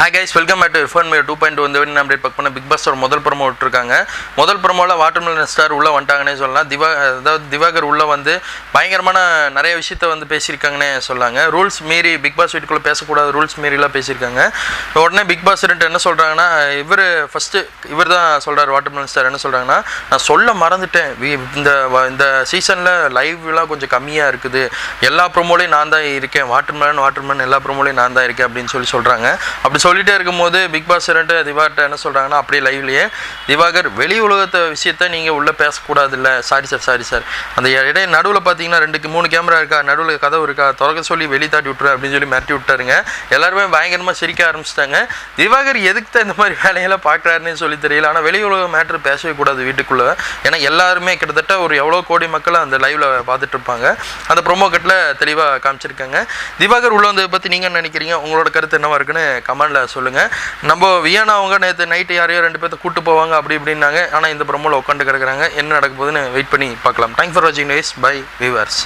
Hi guys, welcome back to F1 2.2 இந்த video update பார்க்க போனா பிக் பாஸோட முதல் ப்ரோமோ விட்டுருக்காங்க. முதல் ப்ரோமோல வாட்டர்மெலன் ஸ்டார் உள்ள வந்துட்டாங்கனே சொல்லலாம். திவாகர் உள்ள வந்து பயங்கரமான நிறைய விஷயத்தை வந்து பேசியிருக்காங்கனே சொல்லாங்க. ரூல்ஸ் மீறி பிக் பாஸ் வீட்டுக்குள்ள பேசக்கூடாது ரூல்ஸ் மீறிலாம் பேசியிருக்காங்க. உடனே பிக் பாஸ் என்ன சொல்றாங்கன்னா இவர் தான் சொல்றாரு. வாட்டர்மெலன் ஸ்டார் என்ன சொல்றாங்கன்னா, நான் சொல்ல மறந்துட்டேன், இந்த சீசன்ல லைவ்லாம் கொஞ்சம் கம்மியா இருக்குது, எல்லா ப்ரோமோலையும் நான் தான் இருக்கேன், வாட்டர்மெலன் எல்லா ப்ரோமோலையும் நான் தான் இருக்கேன் அப்படின்னு சொல்றாங்க. அப்படி சொல்லிட்டே இருக்கும்போது பிக் பாஸ் திவாகர்ட்ட என்ன சொல்கிறாங்கன்னா, அப்படியே லைவ்லேயே திவாகர் வெளி உலகத்தை விஷயத்த நீங்கள் உள்ளே பேசக்கூடாது இல்லை, சாரி சார் அந்த இடையே நடுவில் பார்த்தீங்கன்னா 2-3 கேமரா இருக்கா, நடுவில் கதவு இருக்கா, திறக்க சொல்லி வெளி தாட்டி விட்டுரு அப்படின்னு சொல்லி மிரட்டி விட்டாருங்க. எல்லாருமே பயங்கரமாக சிரிக்க ஆரம்பிச்சிட்டாங்க. திவாகர் எதுக்கு தான் இந்த மாதிரி வேலையெல்லாம் பார்க்குறாருன்னு சொல்லி தெரியல. ஆனால் வெளி உலக மேட்ரு பேசவே கூடாது வீட்டுக்குள்ளே. ஏன்னா எல்லாருமே கிட்டத்தட்ட ஒரு எவ்வளோ கோடி மக்கள் அந்த லைவில் பார்த்துட்டு இருப்பாங்க. அந்த ப்ரோமோ கட்டில் தெளிவாக காமிச்சிருக்காங்க. திவாகர் உள்ள வந்ததை பற்றி நீங்கள் நினைக்கிறீங்க? உங்களோட கருத்து என்னவா இருக்குன்னு கமெண்ட்ல சொல்லுங்கள். நம்ம வியானா அவங்க நேற்று நைட்டு யாரையோ 2 பேர்த்த கூட்டு போவாங்க அப்படி இப்படின்னாங்க. ஆனால் இந்த ப்ரோமோல உட்காந்து கிடக்குறாங்க. என்ன நடக்க போகுதுன்னு வெயிட் பண்ணி பார்க்கலாம். தேங்க்ஸ் ஃபார் வாட்சிங் கைஸ். Bye viewers.